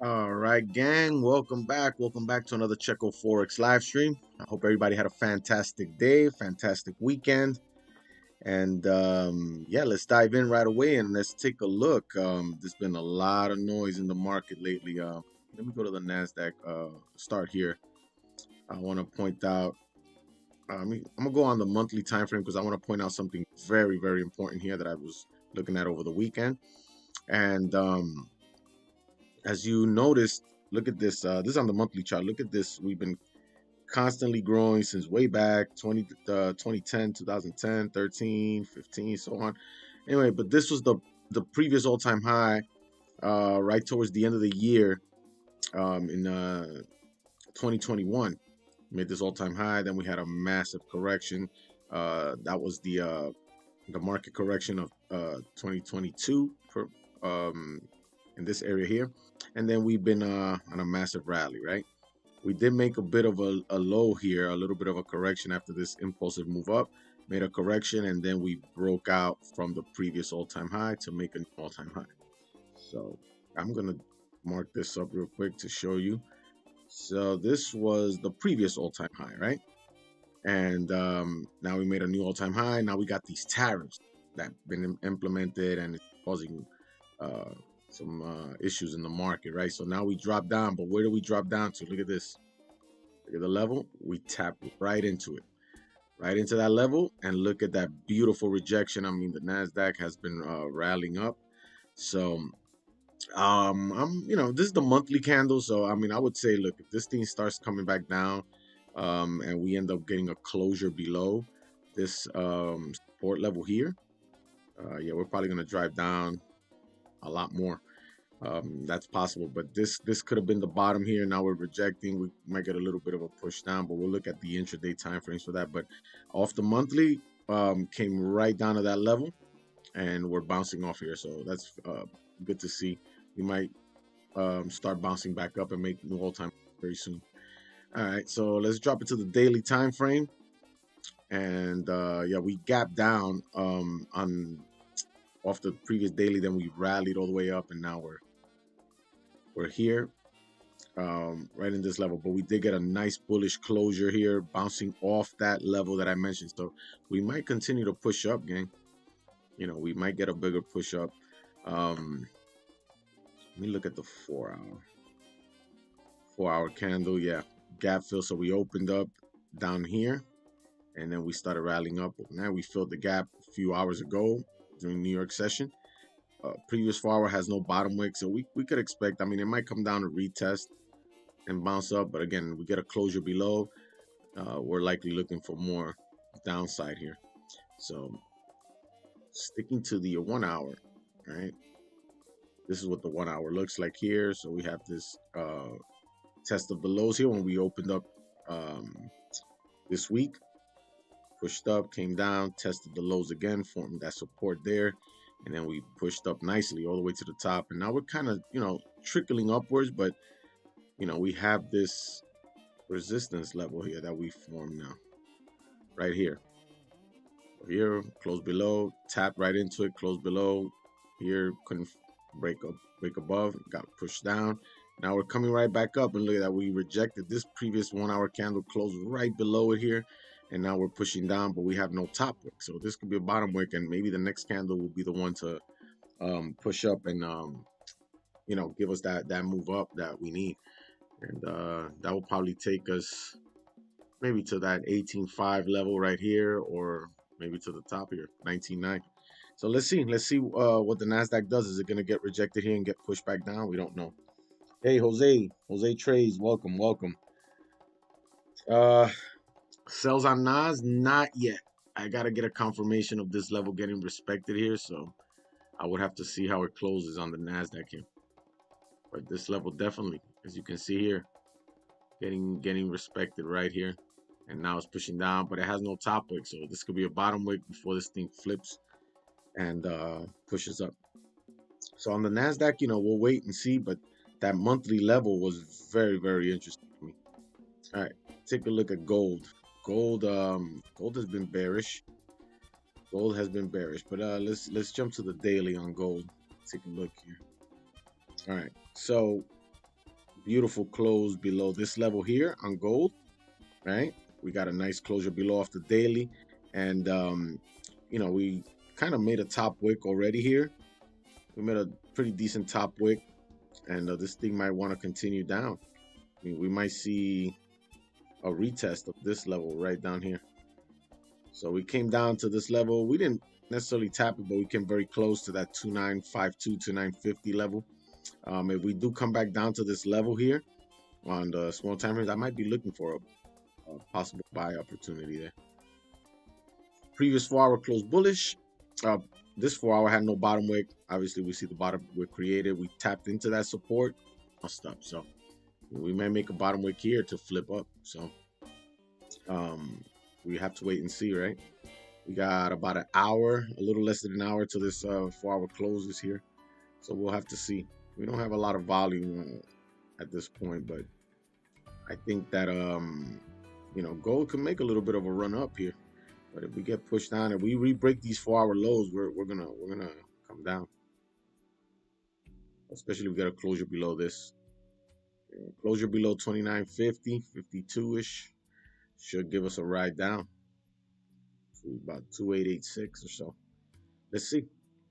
All right, gang. Welcome back. Welcome back to another Checo Forex live stream. I hope everybody had a fantastic day, fantastic weekend. And yeah, let's dive in right away and let's take a look. There's been a lot of noise in the market lately. Let me go to the NASDAQ, start here. I want to point out, I'm going to go on the monthly time frame because I want to point out something very, very important here that I was looking at over the weekend. And as you noticed, look at this. This is on the monthly chart. Look at this. We've been constantly growing since way back 2010, 2010, 13, 15, so on. Anyway, but this was the previous all-time high right towards the end of the year in 2021. Made this all-time high. Then we had a massive correction. That was the market correction of 2022 for in this area here. And then we've been on a massive rally, right? We did make a bit of a low here, a little bit of a correction after this impulsive move up, made a correction, and then we broke out from the previous all-time high to make an all-time high. So I'm going to mark this up real quick to show you. So this was the previous all-time high, right? And now we made a new all-time high. Now we got these tariffs that have been implemented and it's causing some issues in the market, right? So now we drop down, but where do we drop down to? Look at this. Look at the level. We tap right into it, right into that level, and look at that beautiful rejection. I mean, the NASDAQ has been rallying up. So, this is the monthly candle. So, I mean, I would say, look, if this thing starts coming back down, and we end up getting a closure below this support level here, yeah, we're probably gonna drive down a lot more. That's possible, but this could have been the bottom here. Now we're rejecting. We might get a little bit of a push down, but we'll look at the intraday time frames for that. But off the monthly, came right down to that level, and we're bouncing off here. So that's good to see. We might start bouncing back up and make new all-time very soon. All right, so let's drop it to the daily time frame, and yeah, we gapped down on off the previous daily, then we rallied all the way up, and now we're here right in this level. But we did get a nice bullish closure here, bouncing off that level that I mentioned. So we might continue to push up, gang. You know, we might get a bigger push up. Let me look at the 4-hour candle. Yeah, gap fill. So we opened up down here, and then we started rallying up. Now we filled the gap a few hours ago during New York session. Previous 4-hour has no bottom wick, so we could expect, I mean, it might come down to retest and bounce up, but again, we get a closure below, we're likely looking for more downside here. So sticking to the 1-hour, right? This is what the 1-hour looks like here. So we have this test of the lows here when we opened up this week, pushed up, came down, tested the lows again, formed that support there, and then we pushed up nicely all the way to the top. And now we're kind of, trickling upwards, but we have this resistance level here that we formed now, right here. Here, close below, tap right into it, close below. Here, couldn't break above, got pushed down. Now we're coming right back up, and look at that, we rejected this previous 1-hour candle, closed right below it here. And now we're pushing down, but we have no top wick. So this could be a bottom wick, and maybe the next candle will be the one to push up and give us that move up that we need. And that will probably take us maybe to that 18.5 level right here, or maybe to the top here, 19.9. So let's see what the NASDAQ does. Is it going to get rejected here and get pushed back down? We don't know. Hey, Jose Trades, welcome. Sells on NAS, not yet. I gotta get a confirmation of this level getting respected here, so I would have to see how it closes on the NASDAQ here. But this level definitely, as you can see here, getting respected right here. And now it's pushing down, but it has no top wick, so this could be a bottom wick before this thing flips and pushes up. So on the NASDAQ, we'll wait and see, but that monthly level was very, very interesting to me. All right, take a look at gold. Gold has been bearish. But let's jump to the daily on gold. Take a look here. All right, so beautiful close below this level here on gold, right? We got a nice closure below off the daily, and you know, we kind of made a top wick already here. We made a pretty decent top wick, and this thing might want to continue down. I mean, we might see a retest of this level right down here. So we came down to this level. We didn't necessarily tap it, but we came very close to that 2952 to 950 level. If we do come back down to this level here on the small time frames, I might be looking for a possible buy opportunity there. Previous 4-hour closed bullish. This 4-hour had no bottom wick. Obviously, we see the bottom wick created. We tapped into that support, bust up. So we may make a bottom wick here to flip up. So we have to wait and see, right? We got about an hour, a little less than an hour till this 4-hour closes here. So we'll have to see. We don't have a lot of volume at this point, but I think that you know, gold can make a little bit of a run up here. But if we get pushed down and we re-break these 4-hour lows, we're gonna come down. Especially if we get a closure below this. Closure below 29.50, 52-ish should give us a ride down to about 2886 or so. Let's see.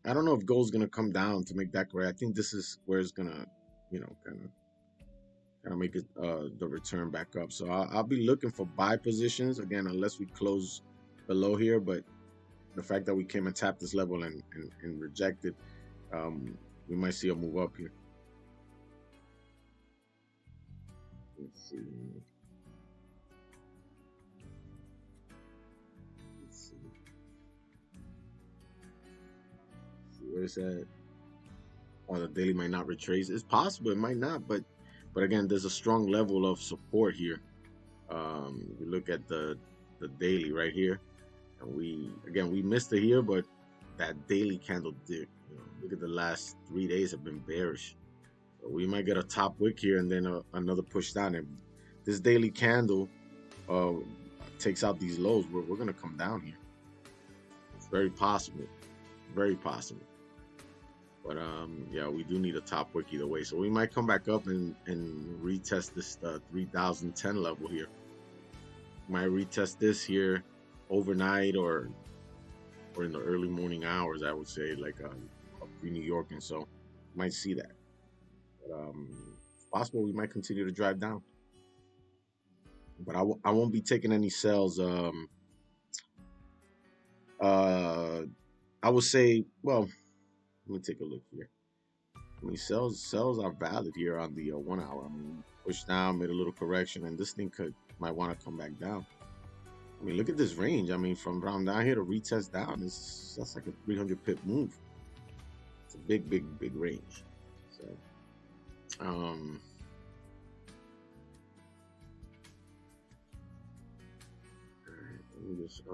I don't know if gold's gonna come down to make that correct. I think this is where it's gonna, you know, kind of make it the return back up. So I'll be looking for buy positions again, unless we close below here. But the fact that we came and tapped this level and rejected, we might see a move up here. Let's see. Where's that? Or the daily might not retrace. It's possible, it might not, but again, there's a strong level of support here. We look at the daily right here, and we missed it here, but that daily candle did. You know, look at the last 3 days have been bearish. So we might get a top wick here and then another push down. And this daily candle takes out these lows, we're gonna come down here. It's very possible, very possible. But yeah, we do need a top wick either way. So we might come back up and retest this 3010 level here. Might retest this here overnight or in the early morning hours, I would say, like up New York, and so might see that. But it's possible we might continue to drive down. But I won't be taking any sells. I would say, well, let me take a look here. I mean, sells are valid here on the 1 hour. I mean, push down, made a little correction, and this thing might want to come back down. I mean, look at this range. I mean, from down here to retest down, that's like a 300 pip move. It's a big range. So, I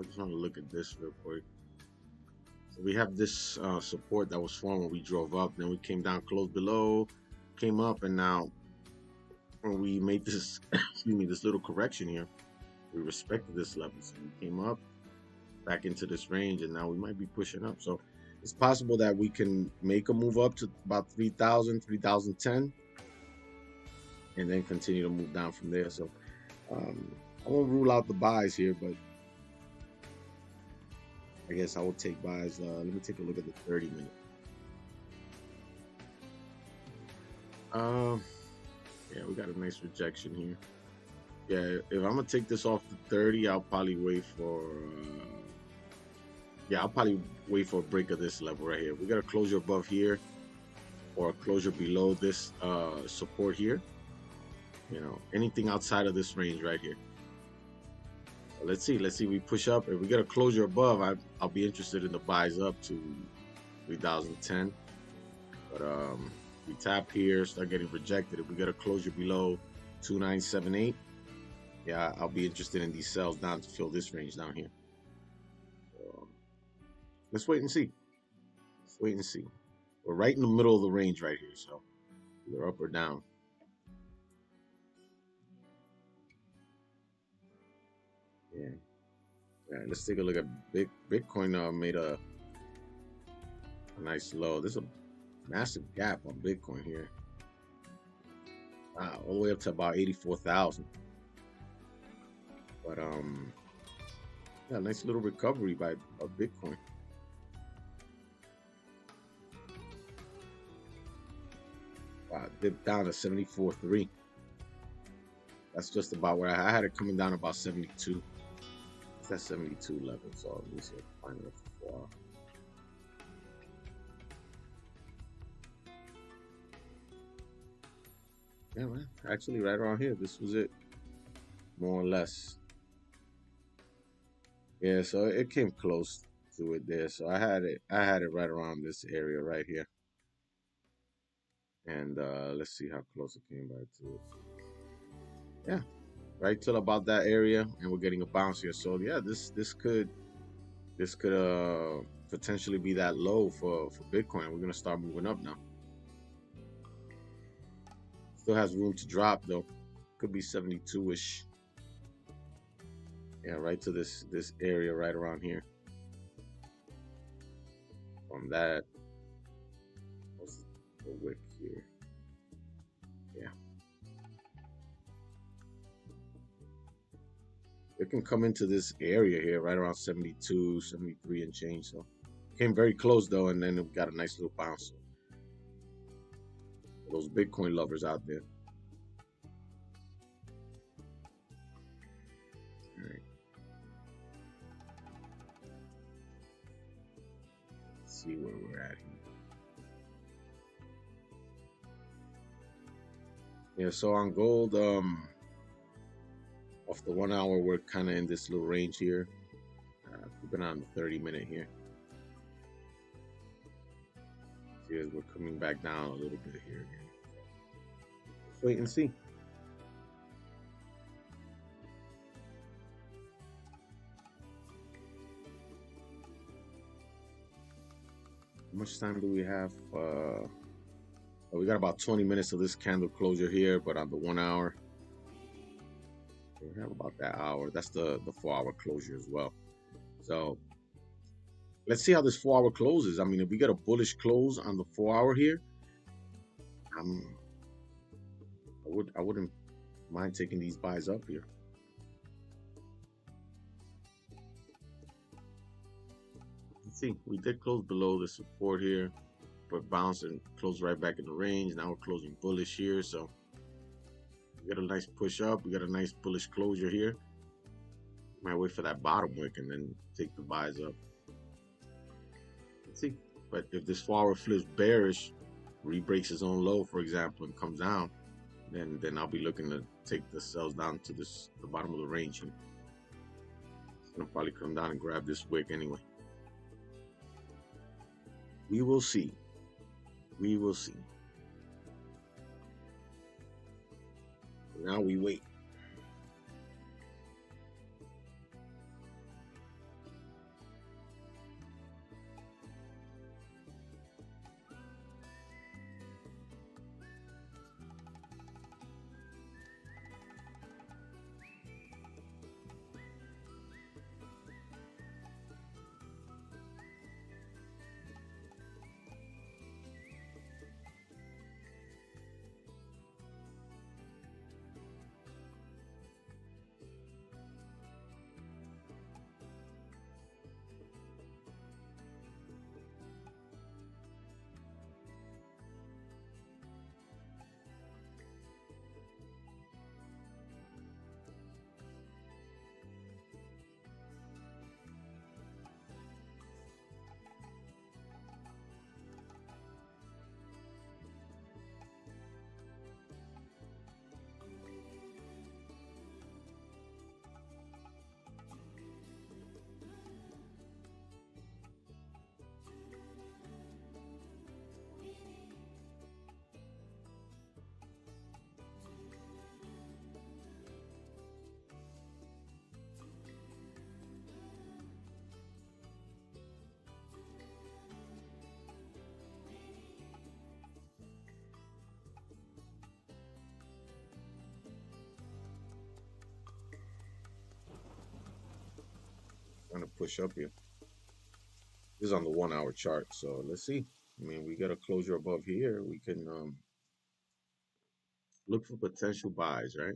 just want to look at this real quick. So we have this support that was formed when we drove up, then we came down close below, came up, and now when we made this, excuse me, this little correction here, we respected this level. So we came up back into this range, and now we might be pushing up. So it's possible that we can make a move up to about 3,000, 3,010, and then continue to move down from there. So I won't rule out the buys here, but I guess I will take buys. Let me take a look at the 30-minute. Yeah, we got a nice rejection here. Yeah, if I'm gonna take this off the 30, I'll probably wait for. Yeah, I'll probably wait for a break of this level right here. We got a closure above here, or a closure below this support here. You know, anything outside of this range right here. So let's see. We push up. If we get a closure above, I'll be interested in the buys up to 3,010. But we tap here, start getting rejected. If we get a closure below 2,978, yeah, I'll be interested in these sells down to fill this range down here. So, let's wait and see. Let's wait and see. We're right in the middle of the range right here, so either up or down. Yeah. All right, let's take a look at Bitcoin. Made a nice low. There's a massive gap on Bitcoin here. all the way up to about 84,000. But yeah, nice little recovery by Bitcoin. Wow, dipped down to 74.3. That's just about where I had it coming down about 72. It's at 72 level, so let me see if I can find it for. Yeah, man. Actually, right around here, this was it, more or less. Yeah, so it came close to it there. So I had it right around this area right here. And let's see how close it came by to it. Yeah, right till about that area, and we're getting a bounce here. So yeah, this could potentially be that low for Bitcoin. We're gonna start moving up now. Still has room to drop though. Could be 72-ish. Yeah, right to this area right around here. From that, what's the wick here? Yeah, it can come into this area here right around 72, 73 and change. So came very close though, and then it got a nice little bounce. For those Bitcoin lovers out there. All right. Let's see where we're at here. Yeah, so on gold, off the 1 hour, we're kind of in this little range here. We've been on the 30-minute here. See, as we're coming back down a little bit here again. Let's wait and see. How much time do we have? We got about 20 minutes of this candle closure here, but on the 1 hour, we have about that hour. That's the 4 hour closure as well. So let's see how this 4 hour closes. I mean, if we get a bullish close on the 4 hour here, I wouldn't mind taking these buys up here. Let's see, we did close below the support here, but bounced and closed right back in the range. Now we're closing bullish here, so we got a nice push up. We got a nice bullish closure here. Might wait for that bottom wick and then take the buys up. Let's see. But if this 4 hour flips bearish, re-breaks his own low, for example, and comes down, then I'll be looking to take the sells down to the bottom of the range here. It's gonna probably come down and grab this wick anyway. We will see. We will see. Now we wait. Trying to push up here. This is on the 1 hour chart, so let's see. I mean, we got a closure above here. We can Look for potential buys, right?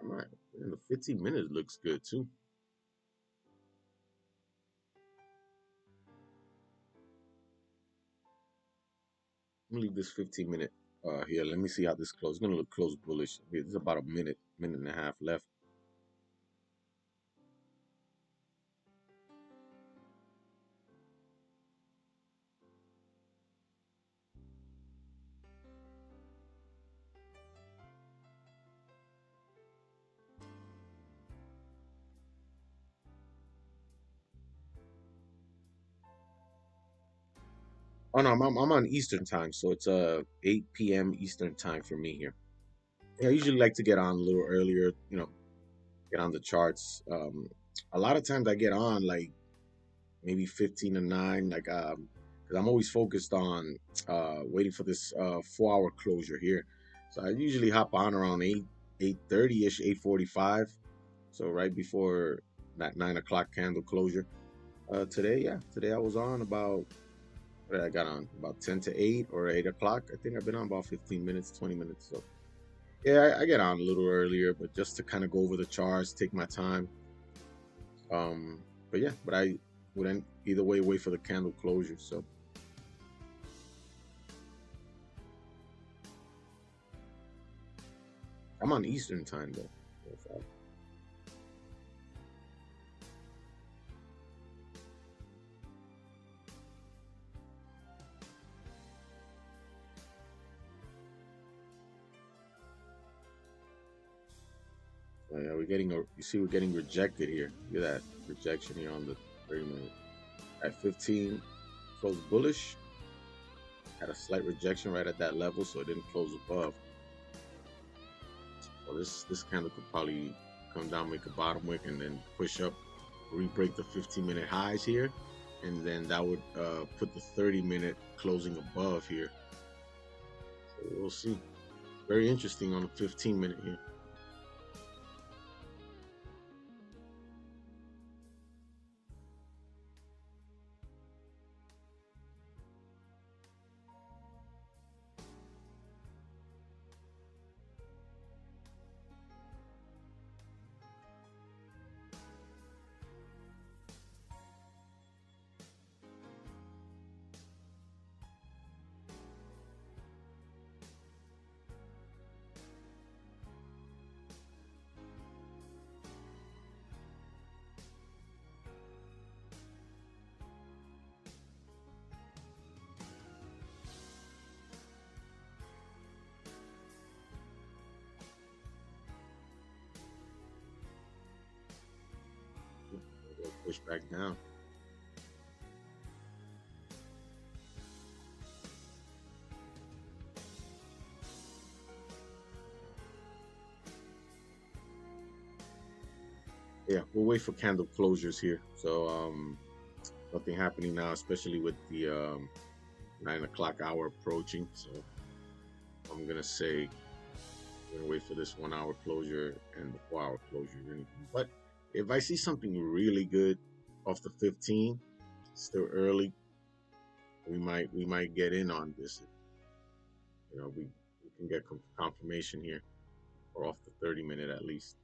All right. And the 15 minutes looks good too. I'm gonna leave this 15-minute here. Let me see how this closes. It's gonna look close bullish. There's about a minute and a half left. Oh no, I'm on Eastern time, so it's 8 p.m. Eastern time for me here. Yeah, I usually like to get on a little earlier, get on the charts. A lot of times I get on like maybe 15 to 9, like because I'm always focused on waiting for this 4 hour closure here. So I usually hop on around 8:30 ish, 8:45. So right before that 9 o'clock candle closure. Today I was on about what did I got on about 10 to 8 or 8 o'clock. I think I've been on about 15 minutes, 20 minutes. So yeah, I get on a little earlier, but just to kind of go over the charts, take my time. Um, but I wouldn't either way wait for the candle closure. So I'm on Eastern time though. Yeah, we're getting rejected here. Look at that rejection here on the 30 minute. At 15, closed bullish. Had a slight rejection right at that level, so it didn't close above. So this candle could probably come down, make a bottom wick, and then push up, re-break the 15-minute highs here, and then that would put the 30-minute closing above here. So we'll see. Very interesting on the 15-minute here. Push back down. Yeah, we'll wait for candle closures here. So nothing happening now, especially with the 9 o'clock hour approaching. So I'm gonna say we're gonna wait for this 1 hour closure and the 4 hour closure. But if I see something really good off the 15, still early, we might get in on this. We can get confirmation here, or off the 30-minute at least.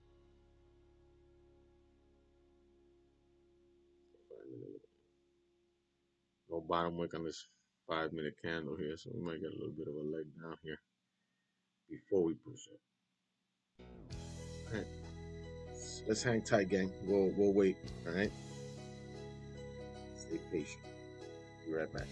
No bottom wick on this 5-minute candle here, so we might get a little bit of a leg down here before we push up. All right, let's hang tight, gang. We'll wait. All right, stay patient. Be right back.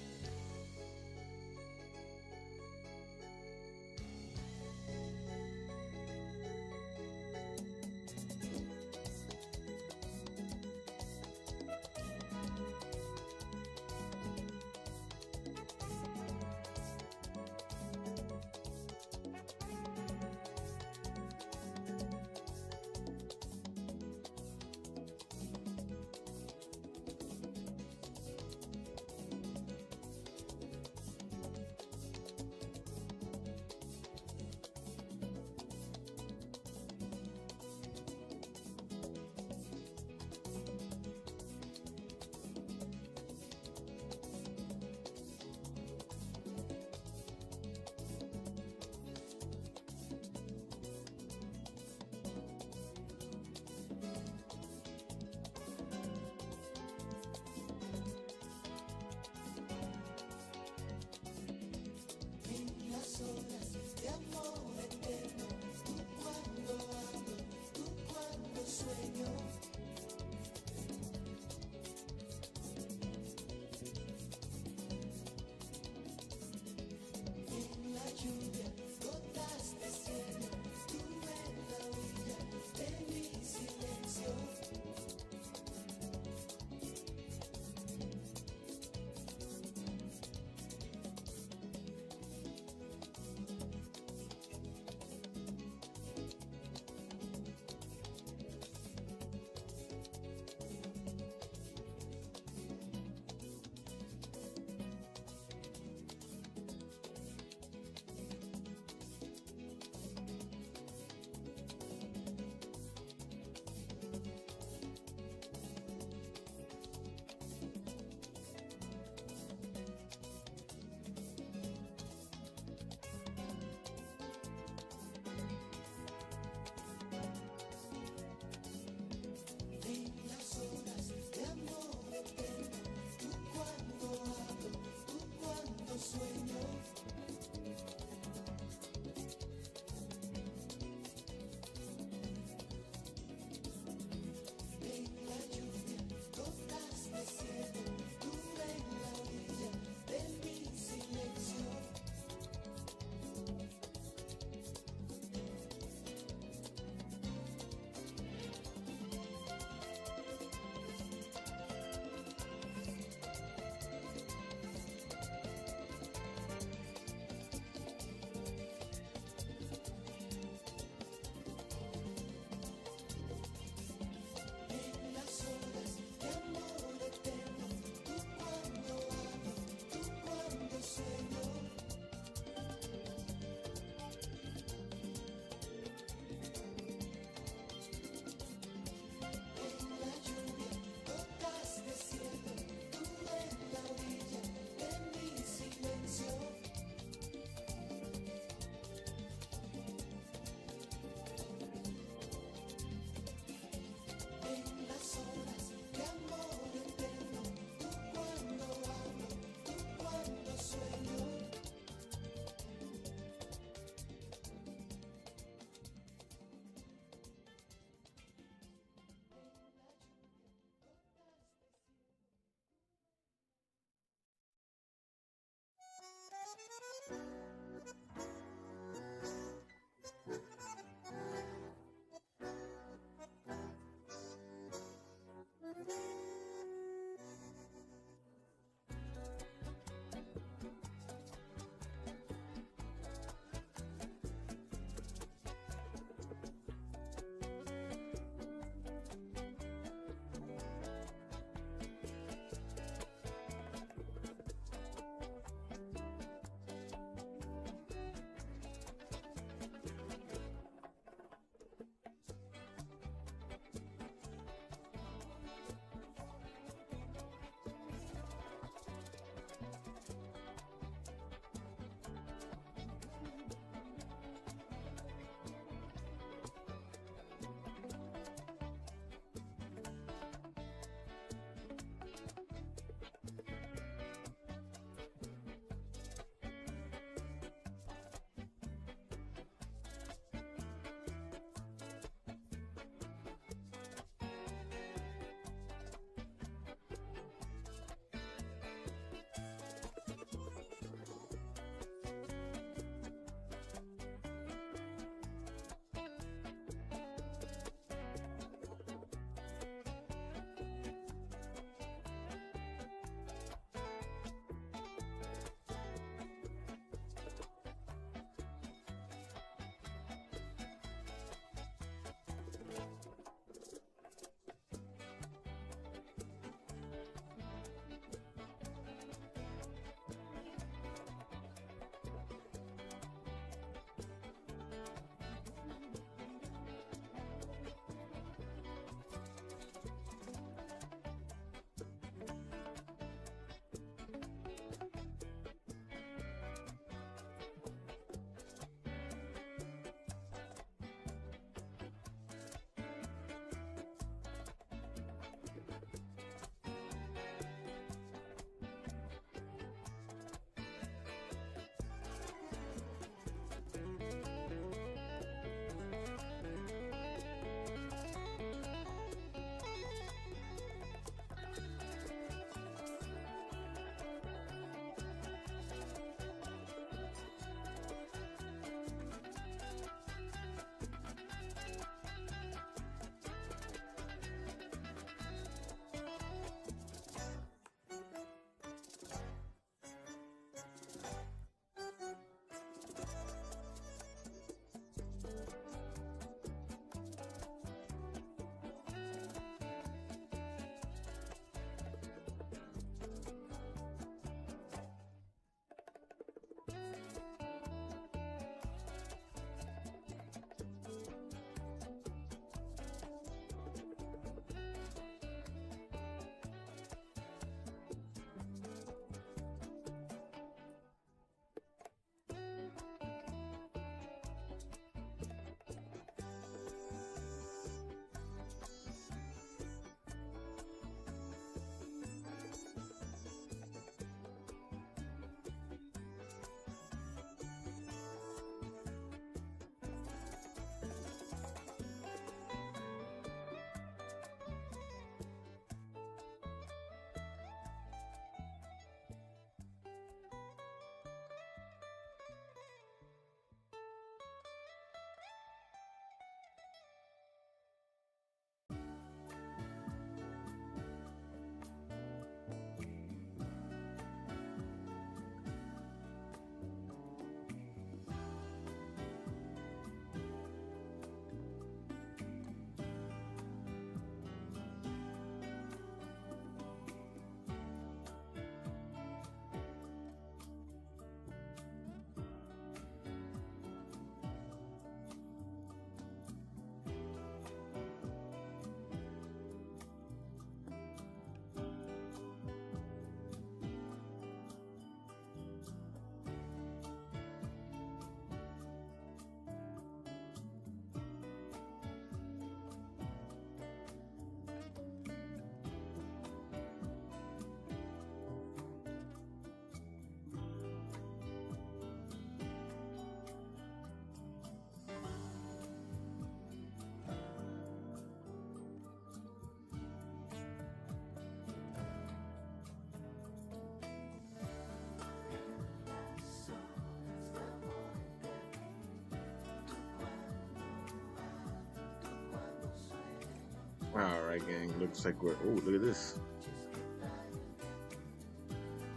All right, gang. Looks like we're. Oh, look at this.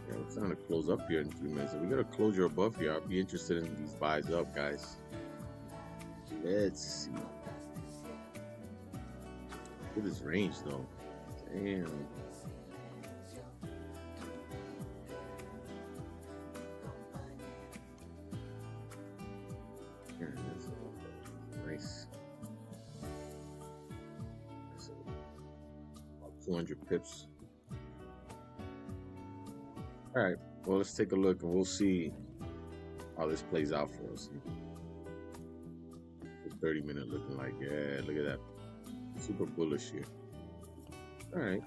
Yeah, we're trying to close up here in 3 minutes. If we got a closure above here, I'll be interested in these buys up, guys. Let's see. Look at this range, though. Damn. Yeah, that's nice. That's about 200 pips. All right. Well, let's take a look and we'll see how this plays out for us. The 30-minute looking like, yeah, look at that. Super bullish here. All right.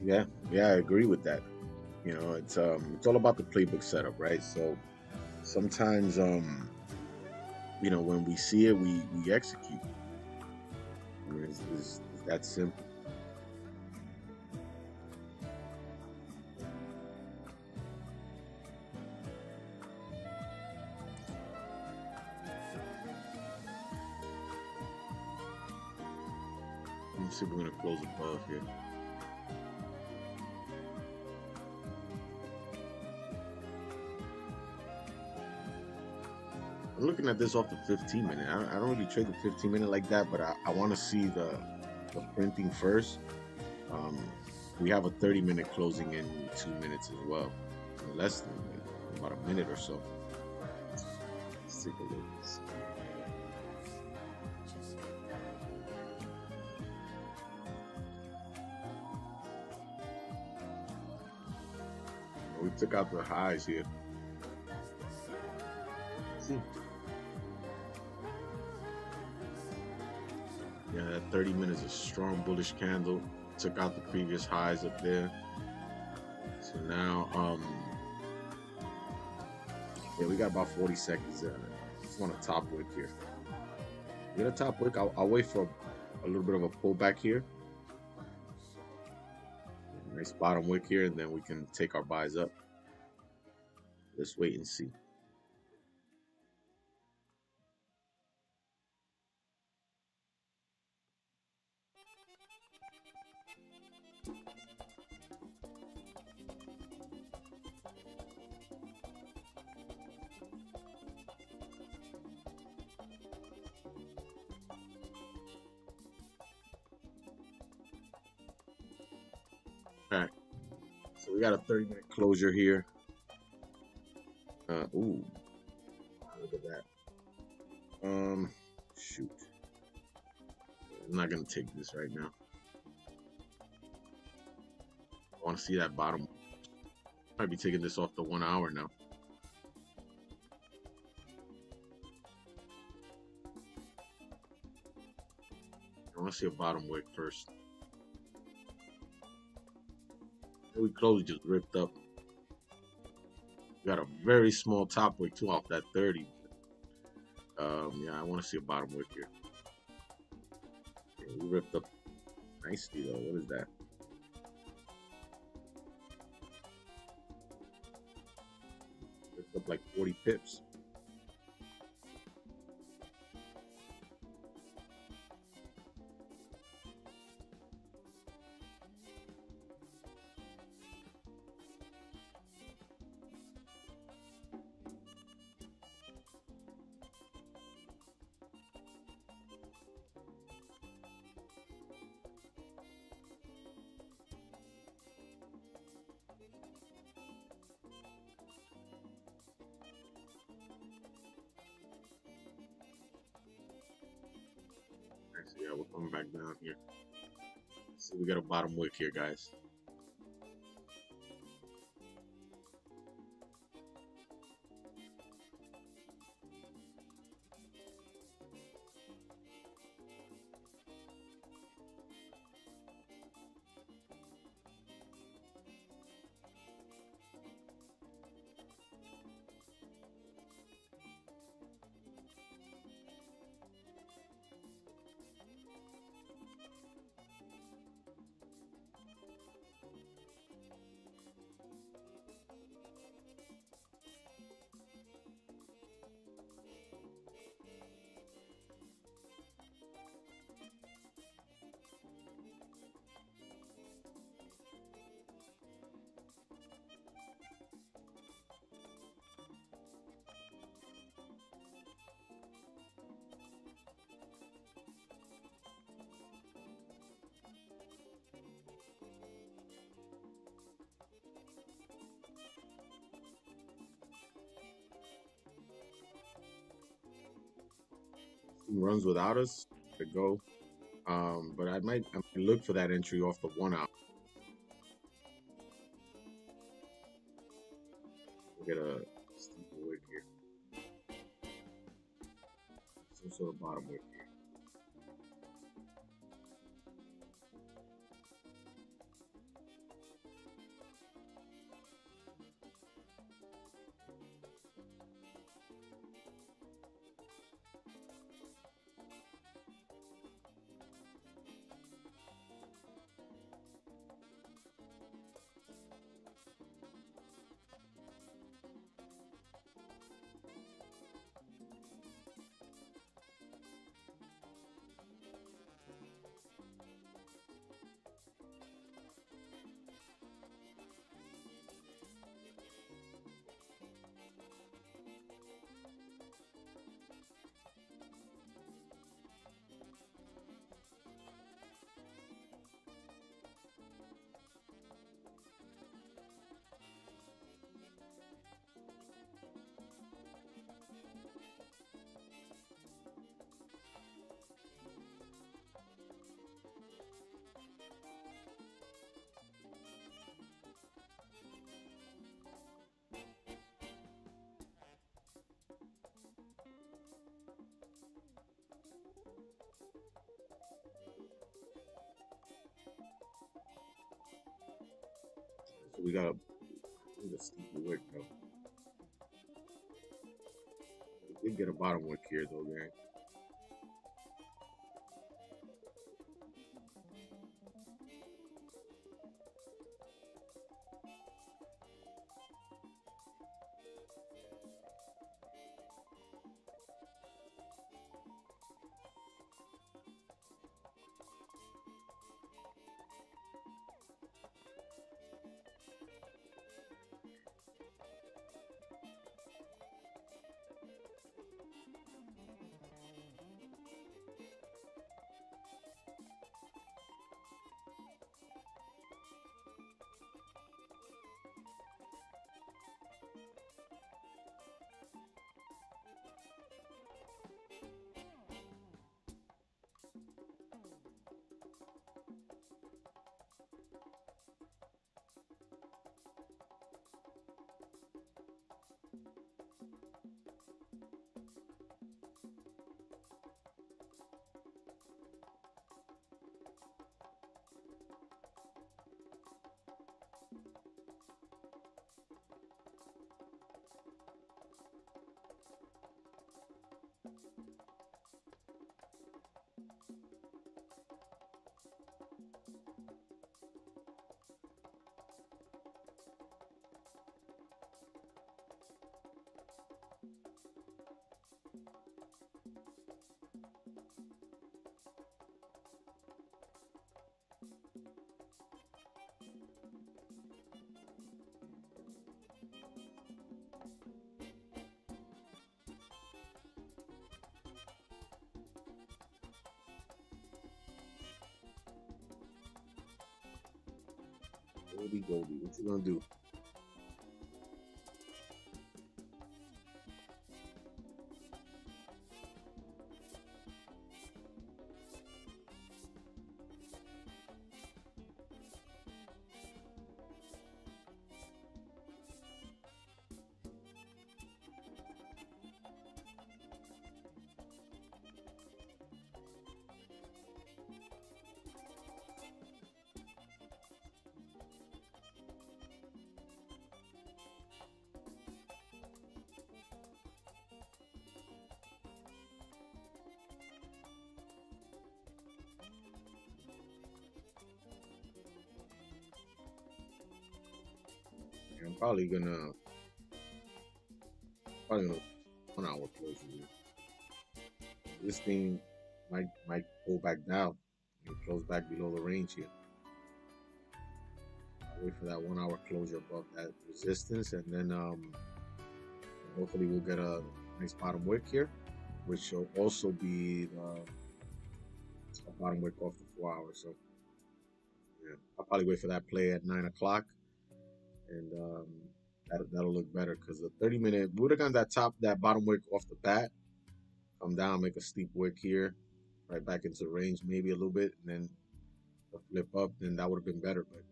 Yeah, yeah, I agree with that. You know, it's all about the playbook setup, right? So sometimes you know, when we see it, we execute. I mean, it's that simple. Let me see if we're gonna close above here. I'm looking at this off the 15-minute. I don't really trade the 15-minute like that, but I want to see the printing first. Um, we have a 30-minute closing in 2 minutes as well, less than about a minute or so. Let's take a look. We took out the highs here. See. Yeah, that 30 minutes is a strong bullish candle. Took out the previous highs up there. So now, yeah, we got about 40 seconds. Just want a top wick here. Get a top wick. I'll wait for a little bit of a pullback here. Nice bottom wick here, and then we can take our buys up. Let's wait and see. All right, so we got a 30-minute closure here. Ooh, look at that. Shoot, I'm not gonna take this right now. I want to see that bottom. Might be taking this off the 1 hour now. I want to see a bottom wick first. We closed, just ripped up. Got a very small top wick too off that 30. Yeah, I want to see a bottom wick here. Yeah, we ripped up nicely though. What is that? Ripped up like 40 pips. So yeah, we're coming back down here. See, we got a bottom wick here, guys. Runs without us to go. But I might look for that entry off the 1 hour. We'll get a steeper wick here. Some sort of bottom wick here. So we got a steeper wick though. We did get a bottom wick here though, gang. Goldie, what you gonna do? I'm probably gonna 1 hour closure here. This thing might pull back down and close back below the range here. I'll wait for that 1 hour closure above that resistance, and then hopefully we'll get a nice bottom wick here, which will also be a bottom wick off the 4 hours. So yeah, I'll probably wait for that play at 9 o'clock, and that'll look better, because the 30-minute would have gotten that bottom wick off the bat, come down, make a steep wick here, right back into the range, maybe a little bit, and then a flip up, then that would have been better. But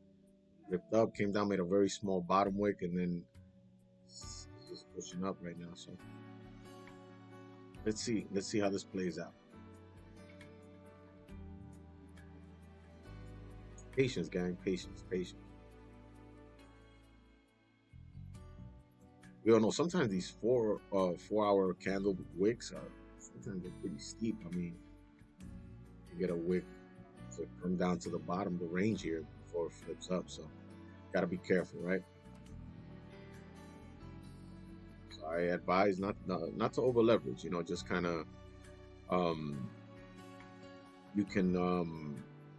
flipped up, came down, made a very small bottom wick, and then it's just pushing up right now. So let's see how this plays out. Patience, gang, patience. We all know sometimes these 4-hour candle wicks are sometimes they're pretty steep. I mean, you get a wick to come down to the bottom of the range here before it flips up, so gotta be careful, right? So I advise not to over leverage. Just kind of you can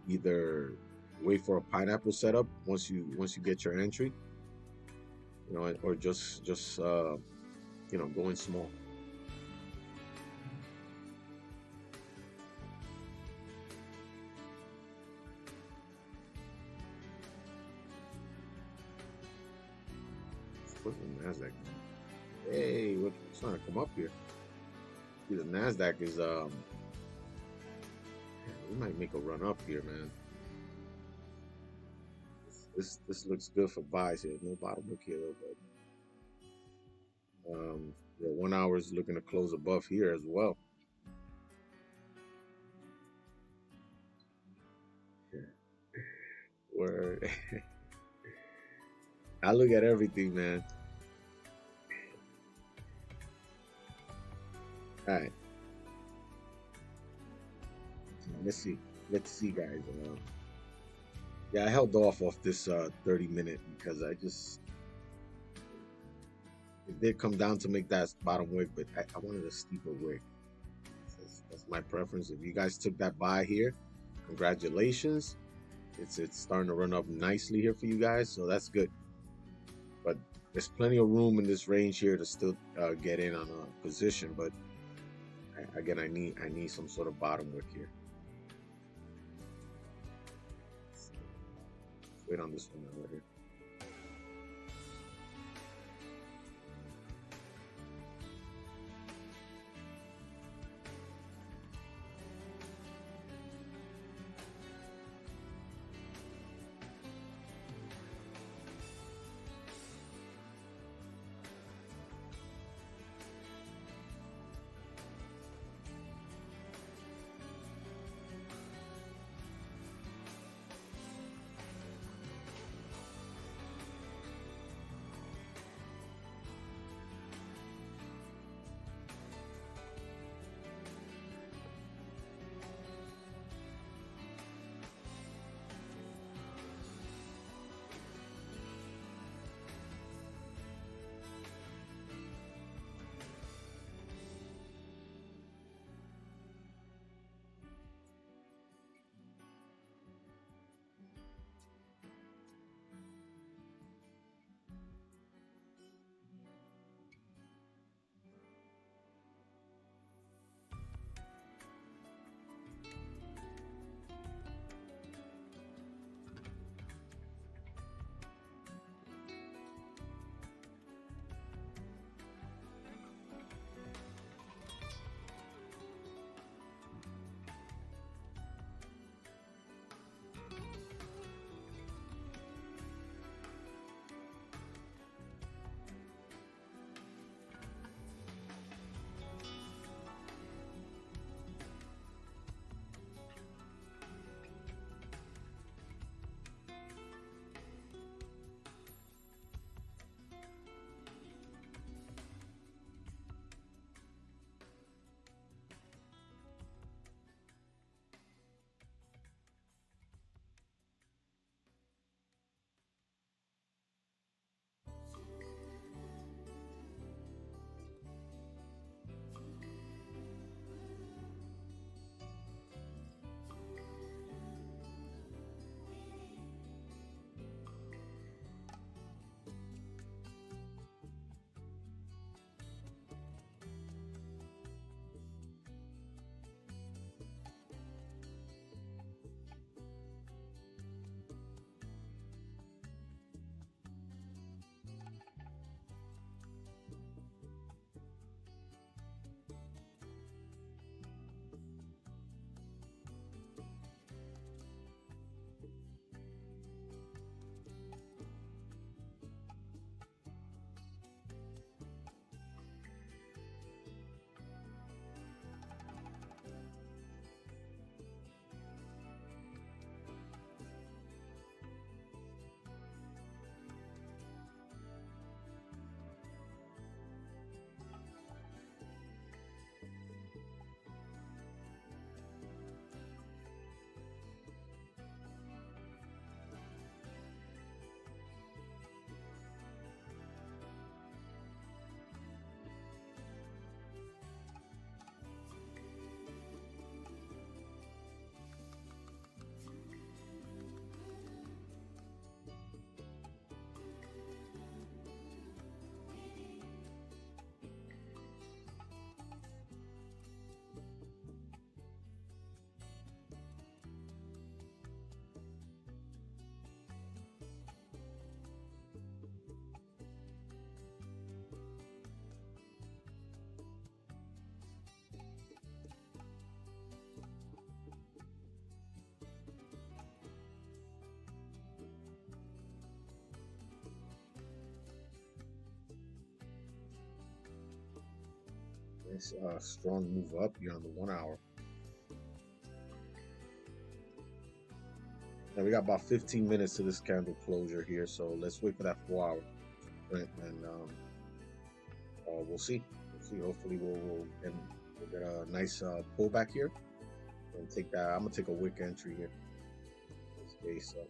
either wait for a pineapple setup once you get your entry, or just going small. What's the NASDAQ? Hey, what's trying to come up here? See, the NASDAQ is we might make a run up here, man. This looks good for buys here. No bottom wick here though, but yeah, 1 hour is looking to close above here as well. Word. I look at everything, man. All right. Let's see, guys. Yeah, I held off this 30-minute because it did come down to make that bottom wick, but I wanted a steeper wick. That's my preference. If you guys took that buy here, congratulations. It's starting to run up nicely here for you guys, so that's good. But there's plenty of room in this range here to still get in on a position. But again, I need some sort of bottom wick here. Let's wait on this one right here. Nice strong move up here on the 1 hour. Now we got about 15 minutes to this candle closure here, so let's wait for that 4 hour print, and we'll see. We'll see. Hopefully we'll get a nice pullback here and take that. I'm gonna take a wick entry here. This base up.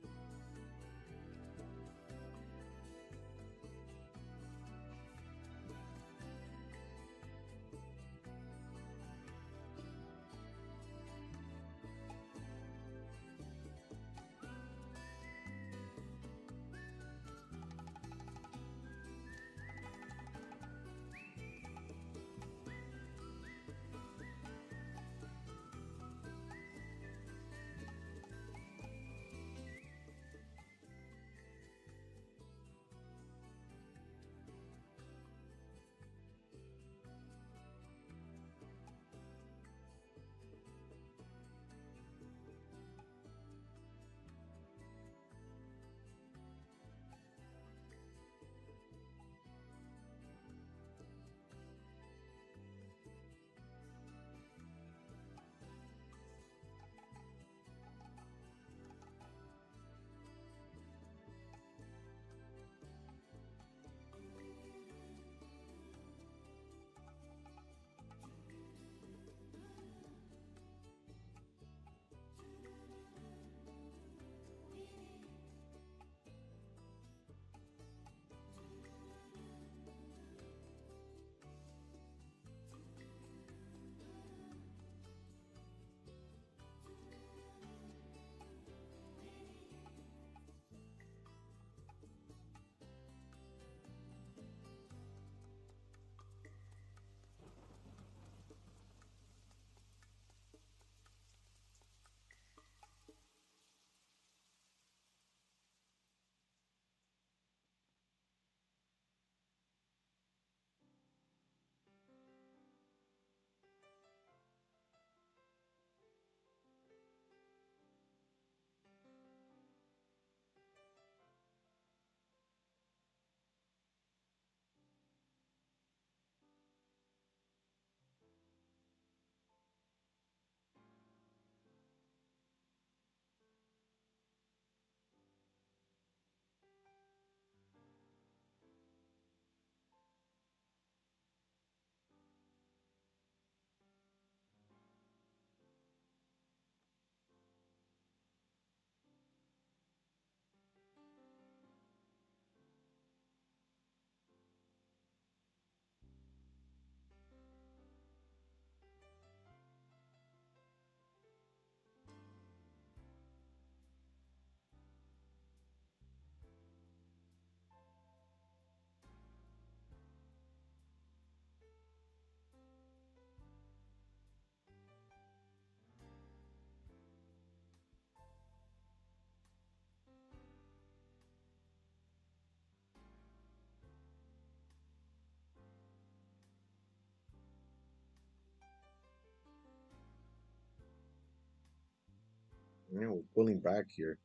Yeah, we're pulling back here.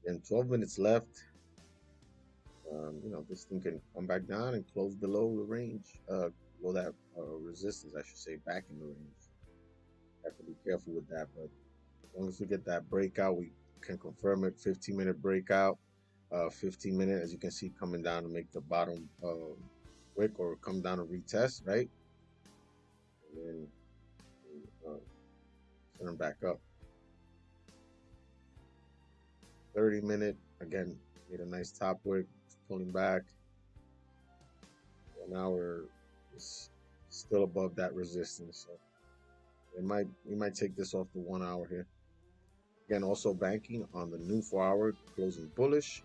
And 12 minutes left. This thing can come back down and close below the range, below that resistance, I should say, back in the range. Have to be careful with that, but as long as we get that breakout, we can confirm it. 15-minute breakout, 15-minute, as you can see, coming down to make the bottom wick or come down to retest, right? And then turn back up. 30-minute, again, made a nice top wick, pulling back. And now we're still above that resistance. So we might take this off the 1 hour here. Again, also banking on the new 4 hour closing bullish.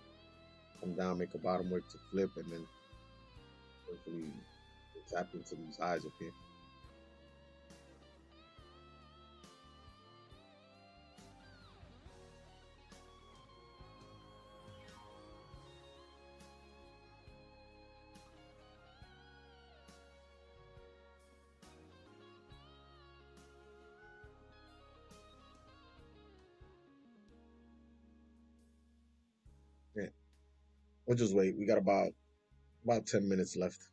Come down, make a bottom wick to flip, and then hopefully tap into these highs up here. Yeah, we'll just wait. We got about 10 minutes left.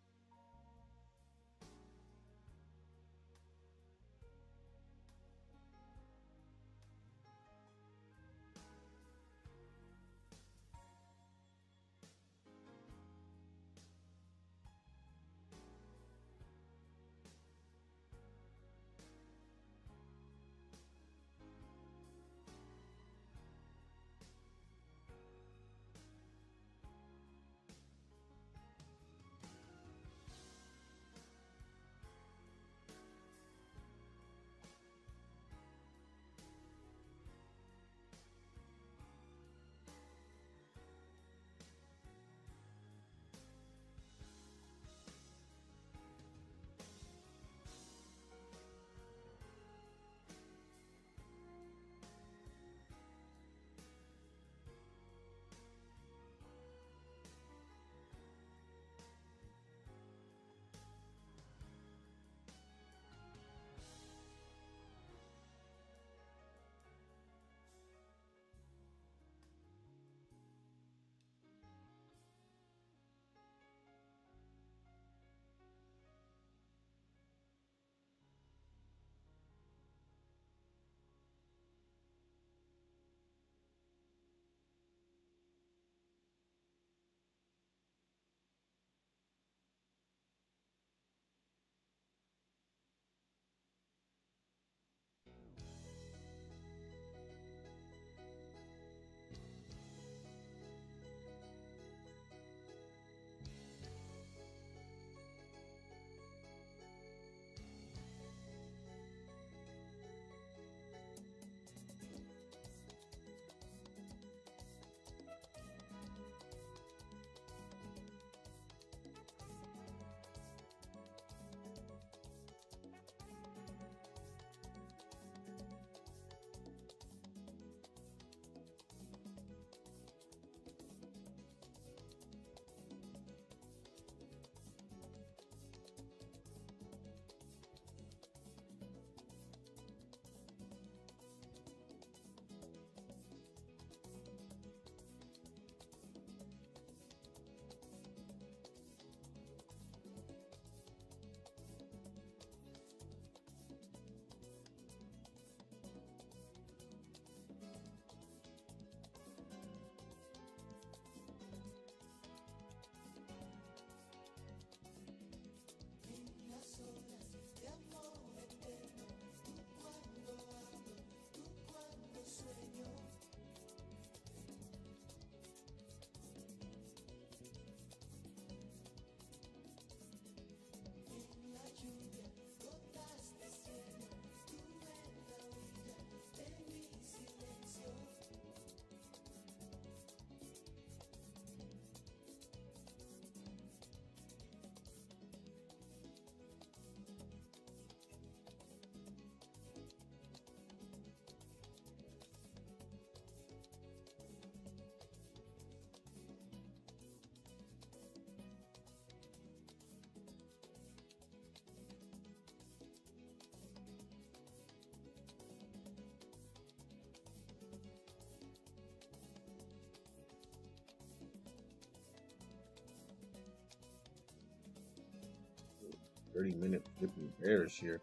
30-minute flipping bearish here.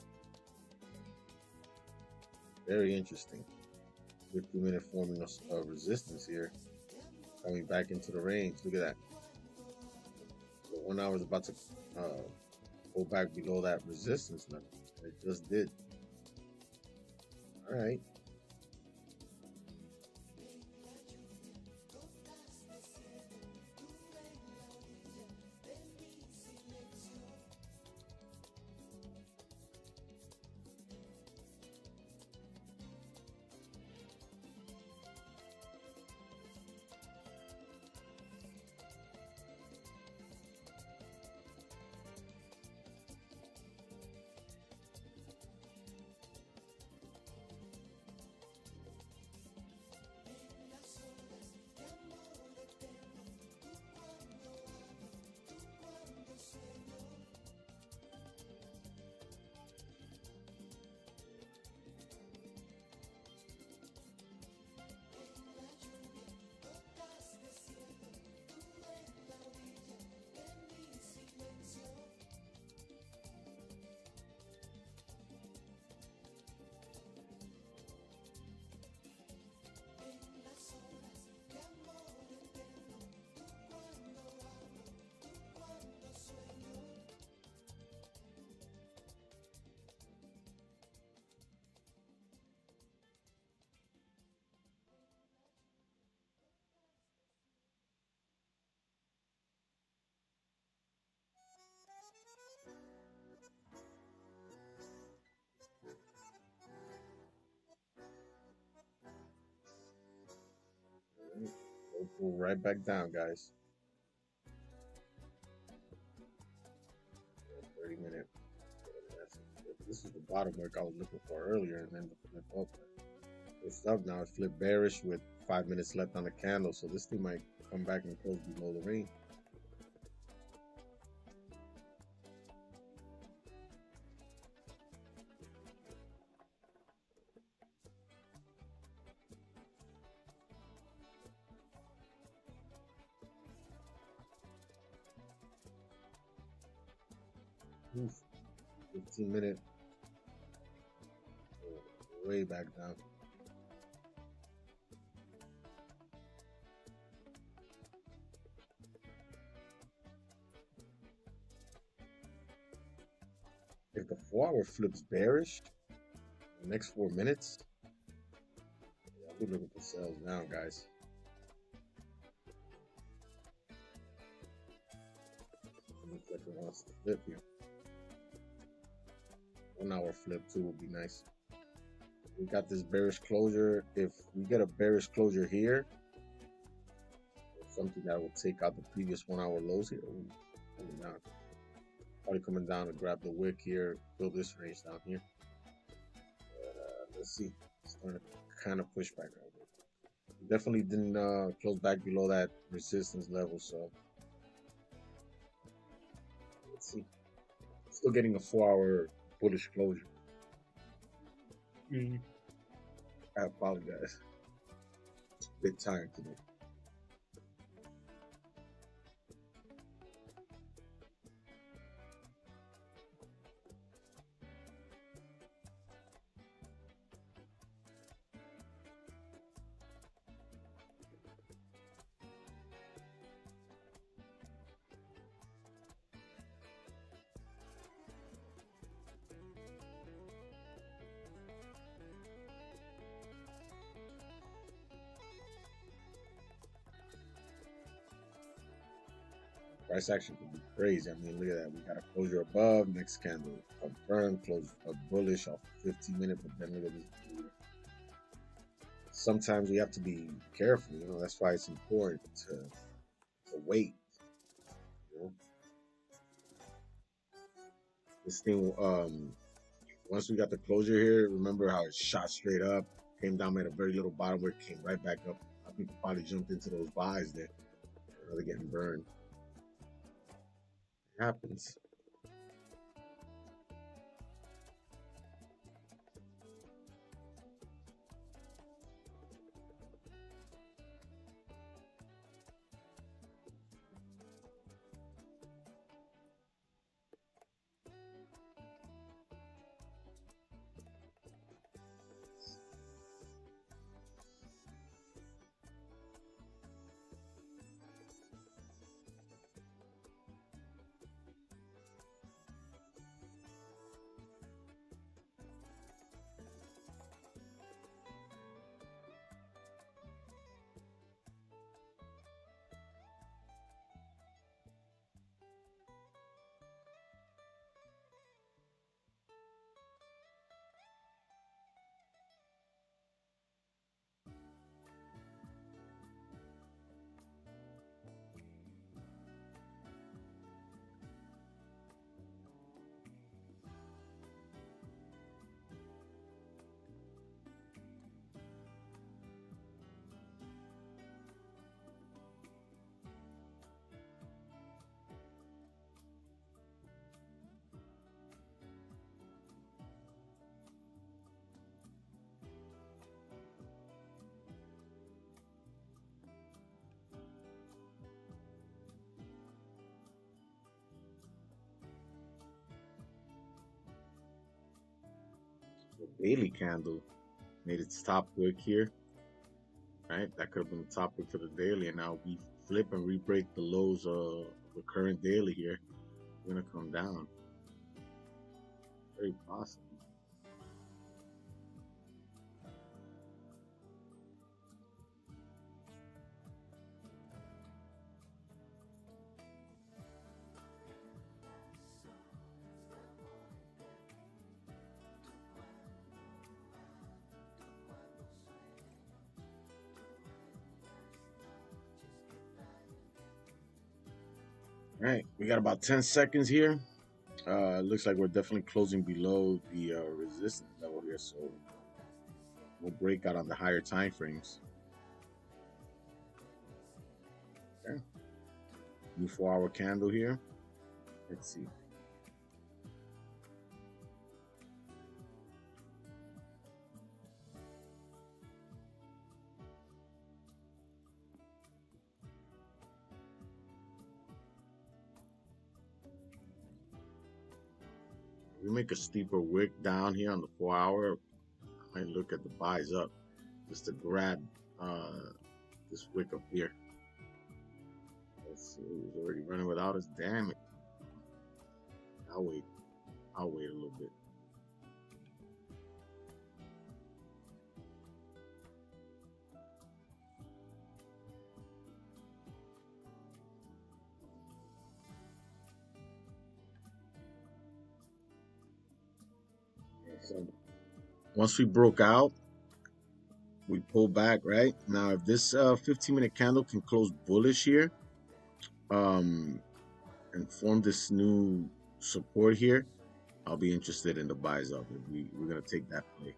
Very interesting. 50-minute forming a resistance here. Coming back into the range. Look at that. So 1 hour is about to go back below that resistance level. It just did. All right. We'll pull right back down, guys. 30-minute. This is the bottom work I was looking for earlier, and then the flip up. It's up now. It flipped bearish with 5 minutes left on the candle, so this thing might come back and close below the range. Oof. 15-minute. Way back down. If the 4-hour flips bearish, the next 4 minutes, I'll be looking for sales now, guys. Looks like it wants to flip here. 1 hour flip too would be nice. We got this bearish closure. If we get a bearish closure here, something that will take out the previous 1 hour lows here. Ooh, coming down. Probably coming down to grab the wick here, build this range down here. Let's see. Starting to kind of push back right here. Definitely didn't close back below that resistance level, so let's see. Still getting a 4-hour bullish closure. I apologize. A bit tired today. Price action could be crazy. I mean, look at that. We got a closure above, next candle confirmed, close a bullish off 15-minute, but then look at this. Sometimes we have to be careful, you know. That's why it's important to wait. You know? This thing, once we got the closure here, remember how it shot straight up, came down at a very little bottom where it came right back up. I think people probably jumped into those buys there. They're getting burned. It happens. daily candle made its top wick here, right? That could have been the top wick for the daily, and now we flip and re-break the lows of the current daily here. We're gonna come down. Very possible. All right, we got about 10 seconds here. Looks like we're definitely closing below the resistance level here, so we'll break out on the higher time frames. Okay. New 4-hour candle here. Let's see. We make a steeper wick down here on the 4-hour. I might look at the buys up just to grab this wick up here. Let's see, he's already running without us. Damn it. I'll wait a little bit. So once we broke out, we pull back, right? Now, if this 15-minute candle can close bullish here, and form this new support here, I'll be interested in the buys up. We're gonna take that play.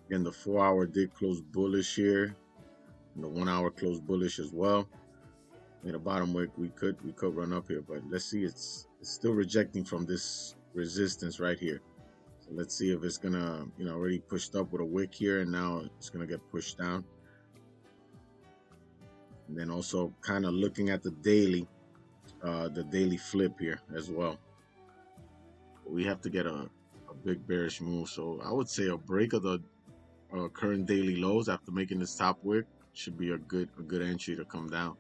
Again, the 4-hour did close bullish here, and the 1-hour closed bullish as well. In the bottom wick, we could run up here, but let's see. It's still rejecting from this resistance right here. So let's see if it's gonna, already pushed up with a wick here, and now it's gonna get pushed down. And then also kind of looking at the daily flip here as well. We have to get a big bearish move. So I would say a break of the current daily lows after making this top wick should be a good entry to come down.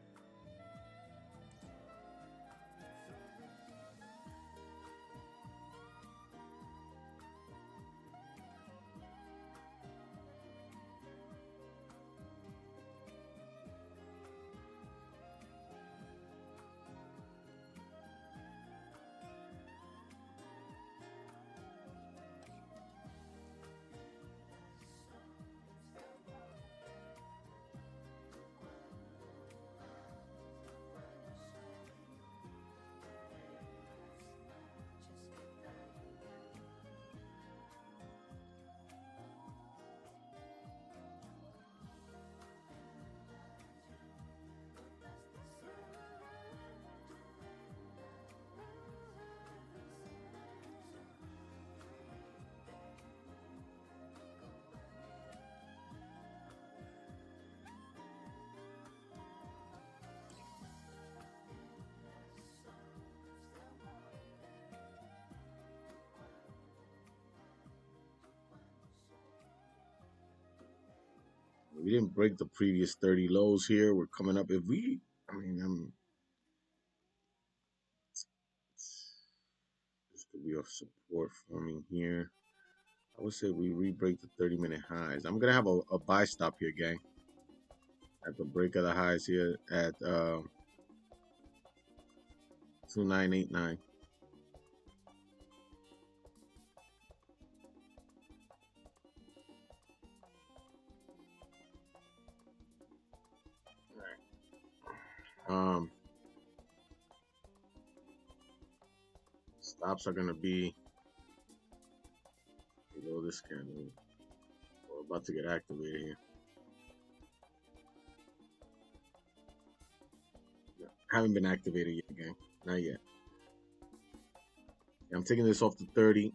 We didn't break the previous 30 lows here. We're coming up. If we, this could be a support forming here. I would say we re-break the 30-minute highs. I'm gonna have a buy stop here, gang. At the break of the highs here at 2989. Stops are gonna be below this candle. We're about to get activated here. Haven't been activated yet, gang. Not yet. I'm taking this off the 30.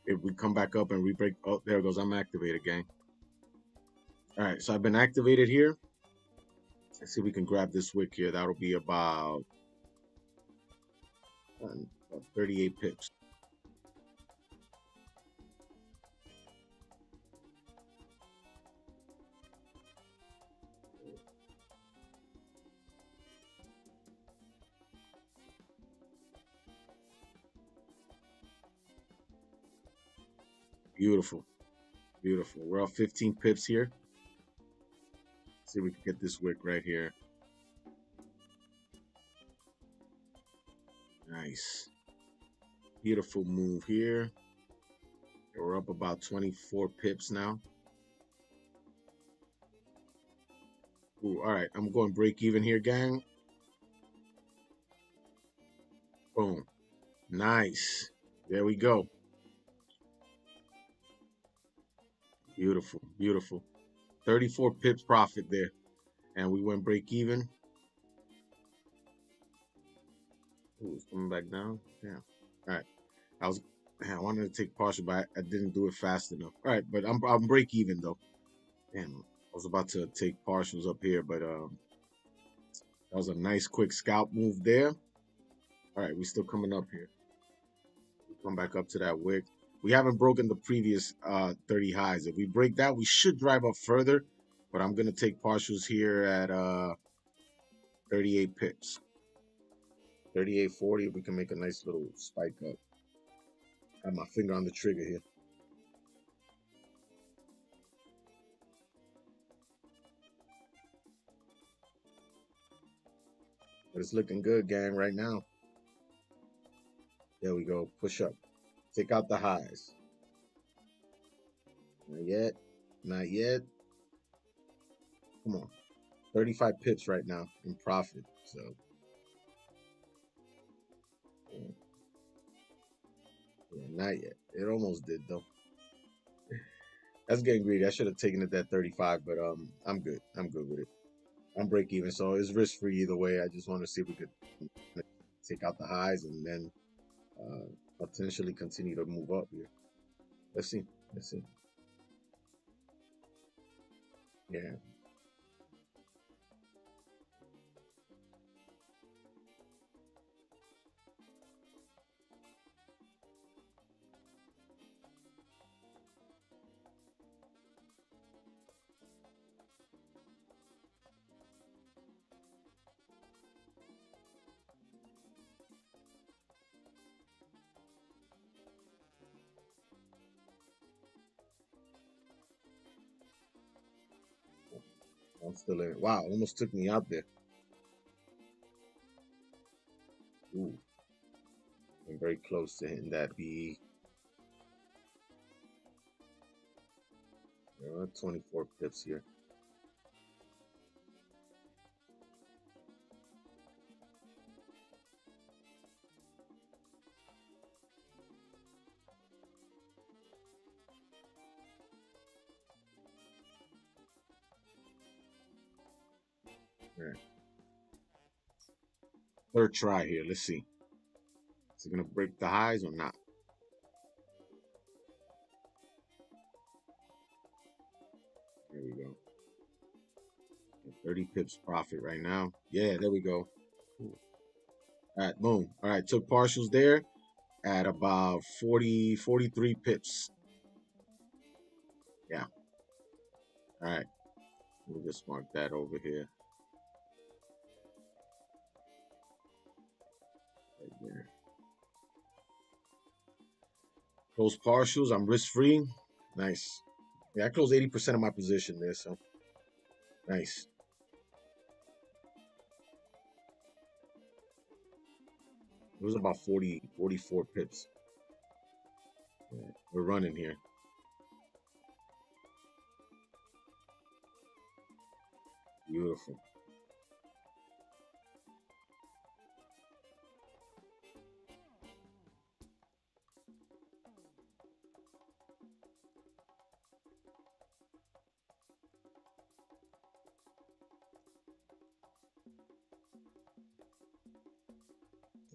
If we come back up and re-break, oh, there it goes. I'm activated, gang. All right, so I've been activated here. Let's see if we can grab this wick here. That'll be about About 38 pips. Beautiful. Beautiful. We're up 15 pips here. Let's see if we can get this wick right here. Nice. Beautiful move here. We're up about 24 pips now. Ooh, all right, I'm going break even here, gang. Boom. Nice. There we go. Beautiful. Beautiful. 34 pips profit there. And we went break even. Ooh, it's coming back down. Yeah. All right. I wanted to take partial, but I didn't do it fast enough. All right, but I'm break even though. Damn, I was about to take partials up here, but that was a nice quick scalp move there. All right, we're still coming up here. We come back up to that wick. We haven't broken the previous 30 highs. If we break that, we should drive up further, but I'm gonna take partials here at 38 pips. 38.40. We can make a nice little spike up. I have my finger on the trigger here. But it's looking good, gang, right now. There we go. Push up. Take out the highs. Not yet. Not yet. Come on. 35 pips right now in profit. So, yeah, not yet. It almost did, though. That's getting greedy. I should have taken it at 35, but I'm good. I'm good with it. I'm break even, so it's risk free either way. I just want to see if we could take out the highs and then potentially continue to move up here. Let's see. Let's see. Yeah. I'm still in it. Wow, almost took me out there. Ooh, I'm very close to hitting that B. There are 24 pips here. All right. Third try here. Let's see. Is it gonna break the highs or not? There we go. 30 pips profit right now. Yeah, there we go. Cool. All right, boom. All right, took partials there at about 40, 43 pips. Yeah. All right. We'll just mark that over here. Right there. Close partials. I'm risk free. Nice. Yeah, I closed 80% of my position there, so nice. It was about 40, 44 pips. Yeah, we're running here. Beautiful.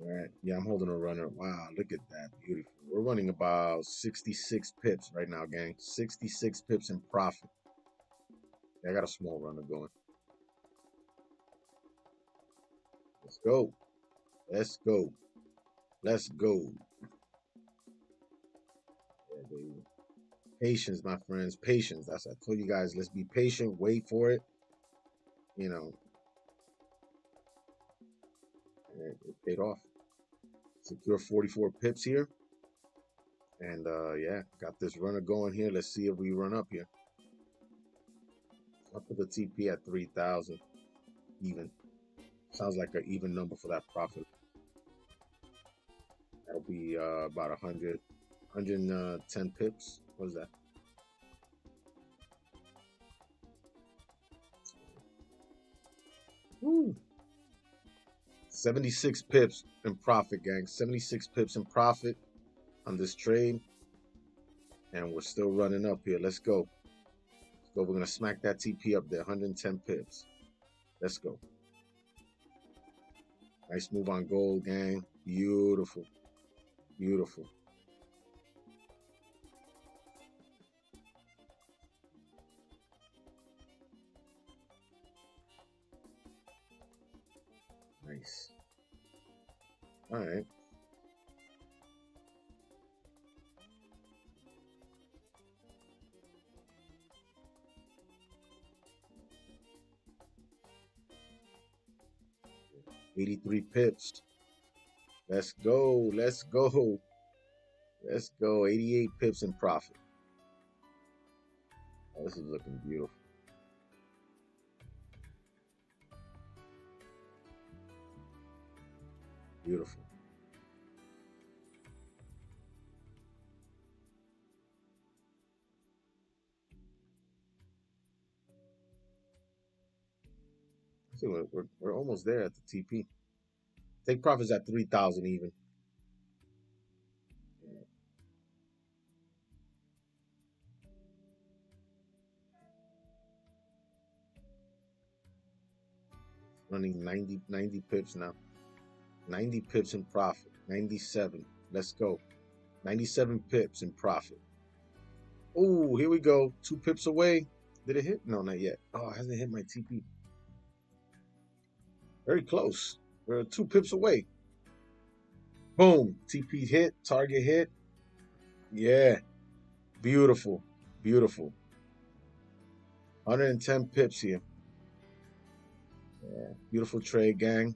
All right. Yeah, I'm holding a runner. Wow, look at that. Beautiful. We're running about 66 pips right now, gang. 66 pips in profit. Yeah, I got a small runner going. Let's go. Let's go. Let's go. Yeah, baby. Patience, my friends. Patience. That's I told you guys. Let's be patient. Wait for it. You know, and it paid off. Secure 44 pips here. And yeah, got this runner going here. Let's see if we run up here. I'll put the TP at 3,000 even. Sounds like an even number for that profit. That'll be about 110 pips. What is that? Woo. 76 pips in profit, gang. 76 pips in profit on this trade. And we're still running up here. Let's go. Let's go. We're going to smack that TP up there. 110 pips. Let's go. Nice move on gold, gang. Beautiful. Beautiful. Nice. All right. $83 pips. Let's go. Let's go. Let's go. 88 pips in profit. Oh, this is looking beautiful. Beautiful. I think we're almost there at the TP. Take profits at 3,000 even. Running 90 pips now. 90 pips in profit. 97. Let's go. 97 pips in profit. Oh, here we go. 2 pips away. Did it hit? No, not yet. Oh, it hasn't hit my TP. Very close. We're 2 pips away. Boom. TP hit. Target hit. Yeah. Beautiful. Beautiful. 110 pips here. Yeah. Beautiful trade, gang.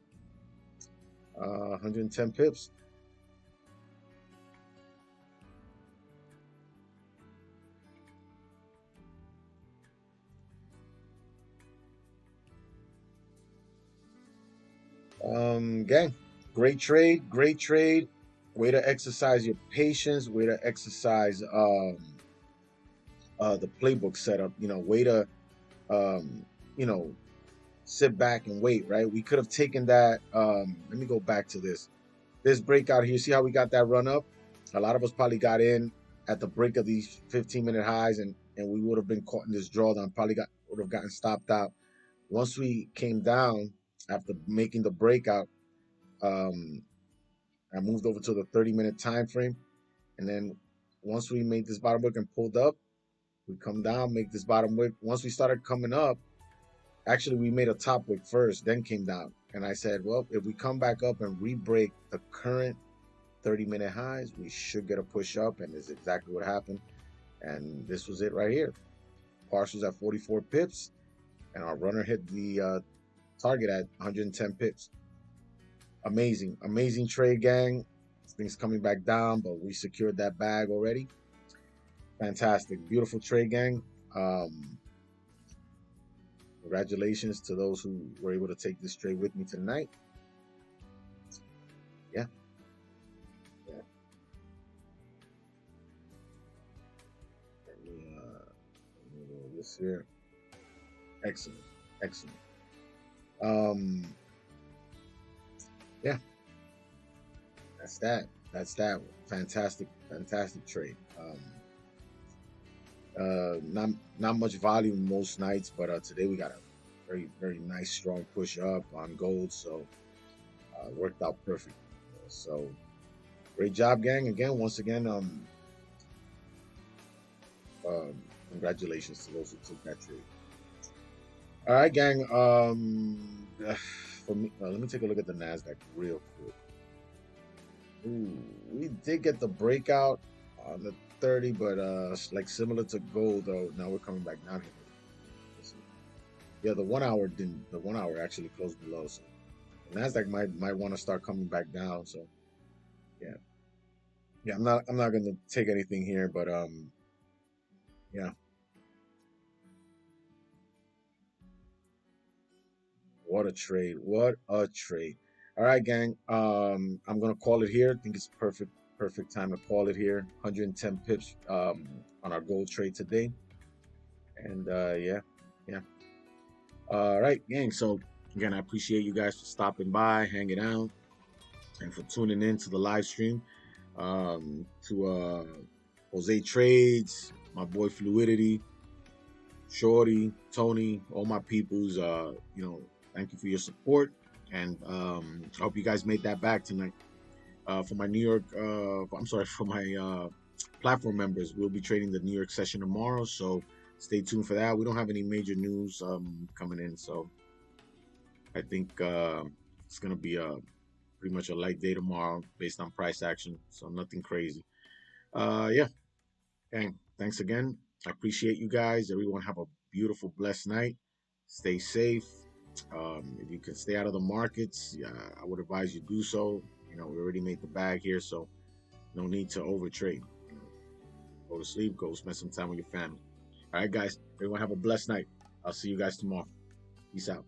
110 pips. Gang, great trade, great trade. Way to exercise your patience. Way to exercise the playbook setup. You know, way to you know, sit back and wait. Right? We could have taken that. Let me go back to this breakout here. See how we got that run up? A lot of us probably got in at the break of these 15-minute highs, and we would have been caught in this drawdown. Probably would have gotten stopped out. Once we came down after making the breakout, I moved over to the 30-minute time frame, and then once we made this bottom wick and pulled up, we come down, make this bottom wick. Once we started coming up, actually we made a top wick first, then came down. And I said, well, if we come back up and re-break the current 30-minute highs, we should get a push up, and this is exactly what happened. And this was it right here. Partials at 44 pips, and our runner hit the target at 110 pips. Amazing, amazing trade, gang. Things coming back down, but we secured that bag already. Fantastic, beautiful trade, gang. Congratulations to those who were able to take this trade with me tonight. Yeah. Yeah. Let me go this here. Excellent, excellent. Yeah, that's that. That's that. Fantastic, fantastic trade. Not much volume most nights, but today we got a very nice strong push up on gold, so worked out perfect. So great job, gang. Again, once again, congratulations to those who took that trade. All right, gang. For me, let me take a look at the NASDAQ real quick. Ooh, we did get the breakout on the 30, but like similar to gold though. Now we're coming back down here. Yeah, the 1 hour didn't. The 1 hour actually closed below, so Nasdaq might want to start coming back down. So yeah, yeah. I'm not gonna take anything here, but yeah. What a trade! What a trade! All right, gang. I'm gonna call it here. I think it's perfect time to call it here. 110 pips on our gold trade today, and yeah, yeah. All right, gang. So again, I appreciate you guys for stopping by, hanging out, and for tuning in to the live stream. To Jose Trades, my boy Fluidity, Shorty, Tony, all my peoples. Thank you for your support, and I hope you guys made that back tonight. For my New York, I'm sorry, for my platform members, we'll be trading the New York session tomorrow, so stay tuned for that. We don't have any major news coming in, so I think it's gonna be pretty much a light day tomorrow based on price action, so nothing crazy. Yeah, okay. Thanks again. I appreciate you guys. Everyone have a beautiful, blessed night. Stay safe. If you can stay out of the markets, yeah, I would advise you do so. We already made the bag here, so no need to overtrade. Go to sleep, go spend some time with your family. All right, guys. Everyone have a blessed night. I'll see you guys tomorrow. Peace out.